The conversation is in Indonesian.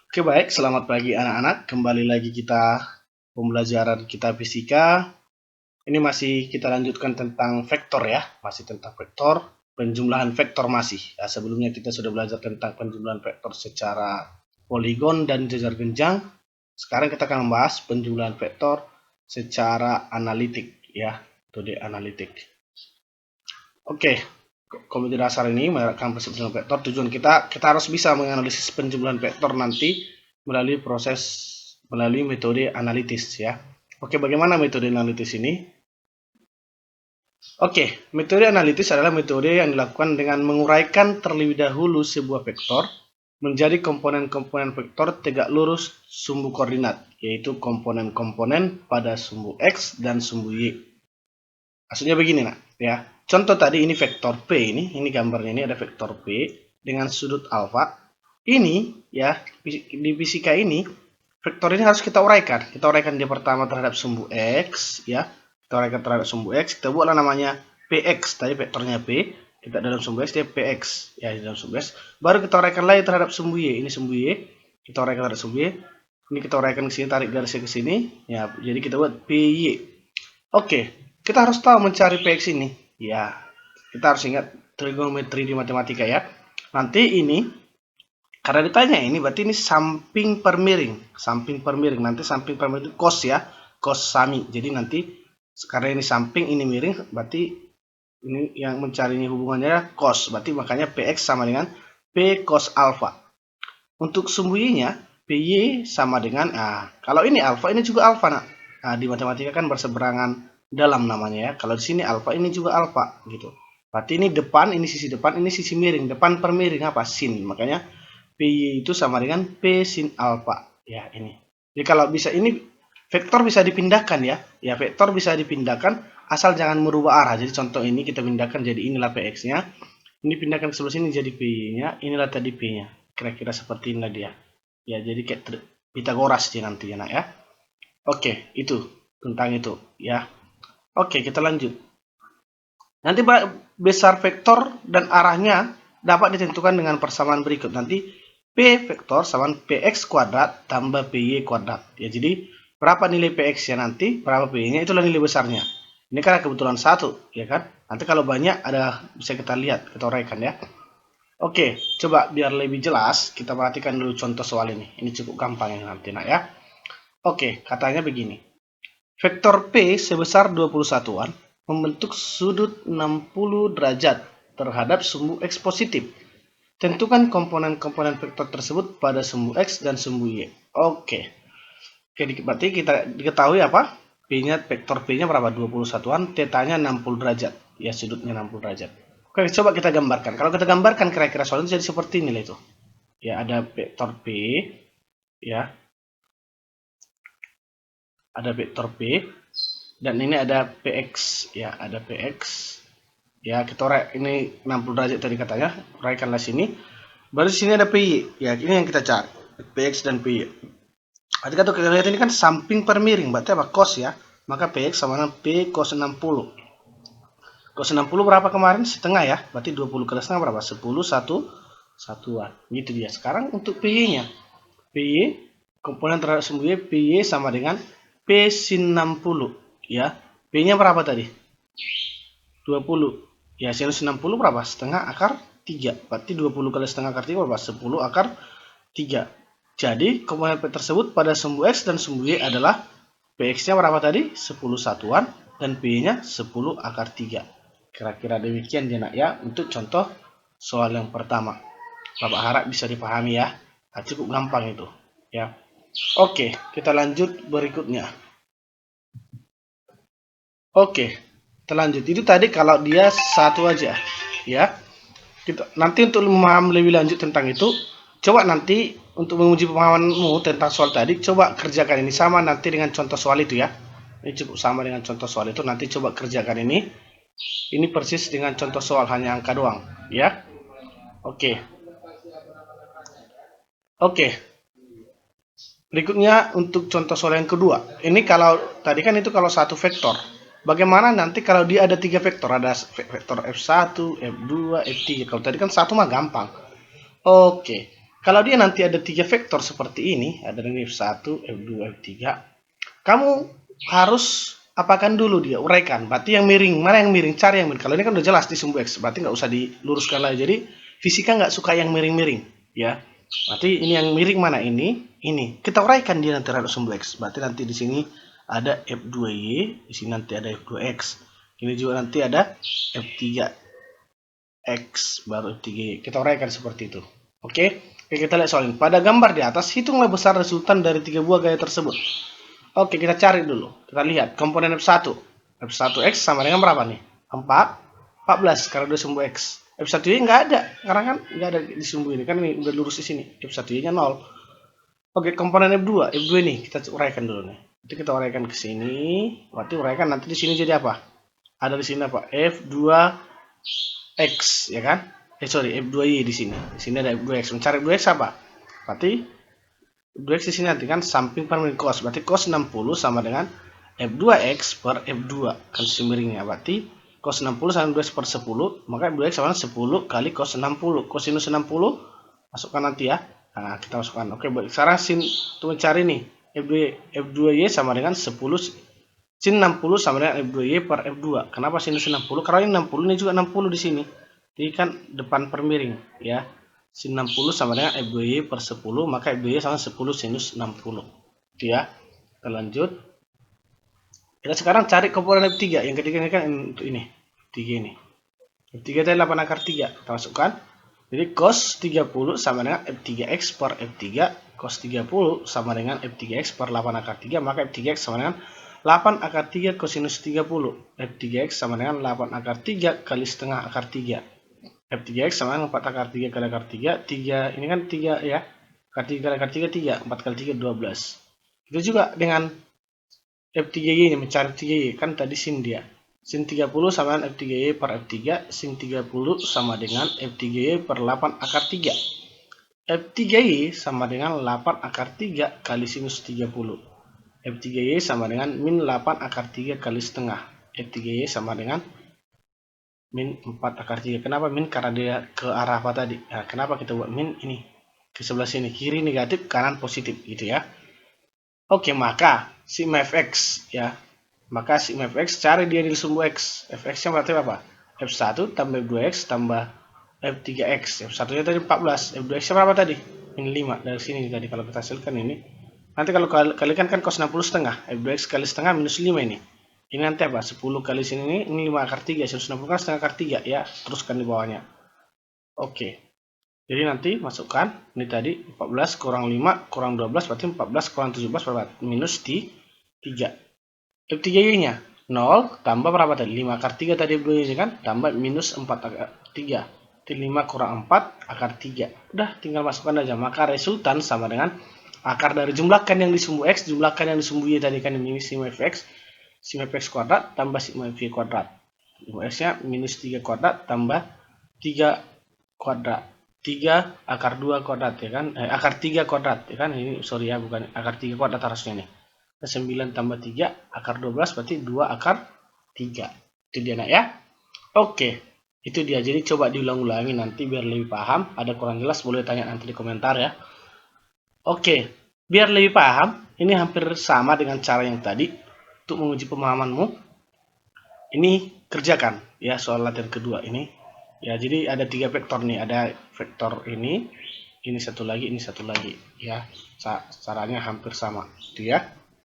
Oke baik, selamat pagi anak-anak. Kembali lagi kita pembelajaran kita fisika. Ini masih kita lanjutkan tentang vektor ya, masih tentang vektor, penjumlahan vektor masih. Ya, sebelumnya kita sudah belajar tentang penjumlahan vektor secara poligon dan jejar genjang. Sekarang kita akan membahas penjumlahan vektor secara analitik ya, metode analitik. Oke, komite dasar ini menerapkan prinsip penjumlahan vektor. Tujuan kita harus bisa menganalisis penjumlahan vektor nanti melalui metode analitis ya. Oke, bagaimana metode analitis ini? Oke, metode analitis adalah metode yang dilakukan dengan menguraikan terlebih dahulu sebuah vektor menjadi komponen-komponen vektor tegak lurus sumbu koordinat, yaitu komponen-komponen pada sumbu X dan sumbu Y. Maksudnya begini nak, ya. Contoh tadi ini vektor P ini gambarnya ini ada vektor P dengan sudut alfa. Ini ya, di fisika ini vektor ini harus kita uraikan. Kita uraikan dia pertama terhadap sumbu X ya. Kita uraikan terhadap sumbu X, kita buatlah namanya Px. Tadi vektornya P, kita dalam sumbu X dia Px ya, di dalam sumbu X. Baru kita uraikan lagi terhadap sumbu Y. Ini sumbu Y. Kita uraikan terhadap sumbu Y. Ini kita uraikan ke sini, tarik garisnya ke sini ya. Jadi kita buat Py. Oke, kita harus tahu mencari Px ini. Ya, kita harus ingat trigonometri di matematika ya. Nanti ini karena ditanya ini berarti ini samping per miring. Samping per miring. Nanti samping per miring itu cos ya. Cos sami. Jadi nanti karena ini samping ini miring berarti ini yang mencarinya hubungannya cos. Berarti makanya Px sama dengan P cos alpha. Untuk sumbu y-nya Py sama dengan kalau ini alpha ini juga alpha nah. Di matematika kan berseberangan dalam namanya ya. Kalau di sini alpha ini juga alpha gitu. Berarti ini depan, ini sisi depan, ini sisi miring. Depan per miring apa? Sin. Makanya Py itu sama dengan P sin alpha ya ini. Jadi kalau bisa ini vektor bisa dipindahkan ya. Ya vektor bisa dipindahkan asal jangan merubah arah. Jadi contoh ini kita pindahkan jadi inilah Px-nya. Ini pindahkan ke sebelah sini jadi P-nya. Inilah tadi P-nya. Kira-kira seperti inilah dia. Ya jadi kayak Pitagoras dia nanti ya nak ya. Oke, itu tentang itu ya. Oke, kita lanjut. Nanti besar vektor dan arahnya dapat ditentukan dengan persamaan berikut. Nanti P vektor sama Px kuadrat tambah Py kuadrat. Ya, jadi berapa nilai Px-nya nanti, berapa Py-nya, itulah nilai besarnya. Ini karena kebetulan satu, ya kan? Nanti kalau banyak ada bisa kita lihat, kita uraikan ya. Oke, coba biar lebih jelas kita perhatikan dulu contoh soal ini. Ini cukup gampang ya nanti nak ya. Oke, katanya begini. Vektor P sebesar 21-an membentuk sudut 60 derajat terhadap sumbu X positif. Tentukan komponen-komponen vektor tersebut pada sumbu X dan sumbu Y. Oke, berarti kita diketahui apa? P-nya, vektor P-nya berapa? 21-an, θ-nya 60 derajat. Ya, sudutnya 60 derajat. Oke, coba kita gambarkan. Kalau kita gambarkan kira-kira soal itu jadi seperti ini itu. Ya, ada vektor P. Ya. Ada vektor P. Dan ini ada Px. Ya, ada Px. Ya, kita urai ini 60 derajat tadi katanya. Uraikanlah sini. Baru sini ada Py. Ya, ini yang kita cari. Px dan Py. Jadi kalau kita lihat ini kan samping per miring, berarti apa? Cos ya. Maka Px sama dengan P cos 60. Cos 60 berapa kemarin? Setengah ya. Berarti 20 kali setengah berapa? 10 satuan. Gitu dia. Sekarang untuk Py-nya. Py komponen terhadap sumbu Y, Py sama dengan P sin 60 ya. P-nya berapa tadi? 20. Ya, sinus 60 berapa? Setengah akar 3. Berarti 20 kali setengah akar 3 berapa? 10 akar 3. Jadi, komponen P tersebut pada sumbu X dan sumbu Y adalah Px-nya berapa tadi? 10 satuan dan P-nya 10 akar 3. Kira-kira demikian ya nak ya untuk contoh soal yang pertama. Bapak harap bisa dipahami ya. Nah, cukup gampang itu ya. Oke, kita lanjut berikutnya. Oke, kita lanjut. Itu tadi kalau dia satu aja ya. Nanti untuk memahami lebih lanjut tentang itu, coba nanti untuk menguji pemahamanmu tentang soal tadi, coba kerjakan ini sama nanti dengan contoh soal itu ya. Ini cukup sama dengan contoh soal itu, nanti coba kerjakan ini. Ini persis dengan contoh soal, hanya angka doang ya. Oke. Berikutnya untuk contoh soal yang kedua. Ini kalau tadi kan itu kalau satu vektor. Bagaimana nanti kalau dia ada 3 vektor? Ada vektor F1, F2, F3. Kalau tadi kan satu mah gampang. Oke. Kalau dia nanti ada 3 vektor seperti ini, ada ini F1, F2, F3, kamu harus apakan dulu dia, uraikan. Berarti yang miring, mana yang miring? Cari yang miring. Kalau ini kan udah jelas di sumbu X, berarti nggak usah diluruskan lagi. Jadi fisika nggak suka yang miring-miring, ya. Berarti ini yang miring mana ini? Ini. Kita uraikan dia nanti terhadap sumbu X. Berarti nanti di sini ada F2Y, di sini nanti ada F2X. Ini juga nanti ada F3X, baru F3Y. Kita uraikan seperti itu. Oke, kita lihat soal ini. Pada gambar di atas, hitunglah besar resultan dari 3 buah gaya tersebut. Oke, kita cari dulu. Kita lihat komponen F1. F1X sama dengan berapa nih? 14, karena udah sumbu X. F1Y nggak ada, karena kan nggak ada di sumbu ini. Kan ini udah lurus di sini. F1Y-nya 0. Oke, komponen F2. F2 nih, kita uraikan dulu nih. Nanti kita uraikan ke sini. Berarti uraikan nanti di sini jadi apa? Ada di sini apa? F2X, ya kan? F2Y di sini. Di sini ada F2X. Mencari F2X apa? Berarti F2X di sini nanti kan samping per min cos. Berarti cos 60 sama dengan F2X per F2. Kan sisi miringnya. Berarti cos 60 sama 2X per 10. Maka F2X sama 10 kali cos 60. Cosinus 60. Masukkan nanti ya. Nah, kita masukkan. Oke, sekarang sin untuk mencari nih. F2Y sama dengan 10. Sin 60 sama dengan F2Y per F2. Kenapa sinus 60? Karena ini 60, ini juga 60 di sini. Jadi kan depan per miring, ya. Sin 60 sama dengan F2Y per 10, maka F2Y sama 10 sinus 60. Itu ya. Kita lanjut. Kita sekarang cari komponen F3. Yang ketiga ini kan untuk ini. F3 ini. F3 tadi 8 akar 3. Kita masukkan. Jadi cos 30 sama dengan F3X per F3. Cos 30 sama dengan F3X per 8 akar 3. Maka F3X sama dengan 8 akar 3 kosinus 30. F3X sama dengan 8 akar 3 kali setengah akar 3. F3X sama dengan 4 akar 3 kali akar 3. 3 ini kan 3 ya. Akar 3 kali akar 3 3. 4 kali 3 12. Itu juga dengan F3Y ini, mencari F3Y. Kan tadi sin dia. Sin 30 sama dengan F3Y per F3. Sin 30 sama dengan F3Y per 8 akar 3. F3Y sama dengan 8 akar 3 kali sinus 30. F3Y sama dengan min 8 akar 3 kali setengah. F3Y sama dengan min 4 akar 3. Kenapa min? Karena dia ke arah apa tadi? Nah, kenapa kita buat min ini? Ke sebelah sini. Kiri negatif, kanan positif. Gitu ya. Oke, maka sigma fx ya. Maka sigma fx cari dia di sumbu x. Fx-nya berarti apa? F1 tambah F2x tambah F3x. F1-nya tadi 14. F2x-nya berapa tadi? Min 5. Dari sini tadi kalau kita hasilkan ini. Nanti kalau kalikan kan cos 60 setengah. F2x kali setengah minus 5 ini. Ini nanti apa? 10 kali sini ini 5 akar 3. 160 kan setengah akar 3 ya. Teruskan di bawahnya. Oke. Jadi nanti masukkan. Ini tadi 14 kurang 5 kurang 12. Berarti 14 kurang 17 berapa? Minus 3. F3Y-nya 0 tambah berapa tadi? 5 akar 3 tadi F2Y kan? Tambah minus 4 akar 3. Jadi 5 kurang 4 akar 3. Udah tinggal masukkan aja. Maka resultan sama dengan akar dari jumlahkan yang di sumbu X, jumlahkan yang di sumbu Y tadi kan ini sigma fx. Sigma fx kuadrat tambah sigma y kuadrat. Sumbu X-nya minus 3 kuadrat tambah 3 kuadrat. 3 akar 2 kuadrat ya kan? Akar 3 kuadrat ya kan? Ini sorry ya, bukan akar 3 kuadrat harusnya nih. 9 tambah 3 akar 12 berarti 2 akar 3. Itu dia nak ya. Oke. Itu dia. Jadi coba diulang-ulangi nanti biar lebih paham. Ada kurang jelas boleh tanya nanti di komentar ya. Oke, biar lebih paham, ini hampir sama dengan cara yang tadi. Untuk menguji pemahamanmu, ini kerjakan ya soal latihan kedua ini. Ya, jadi ada 3 vektor nih. Ada vektor ini satu lagi, ini satu lagi. Ya, caranya hampir sama. Itu ya.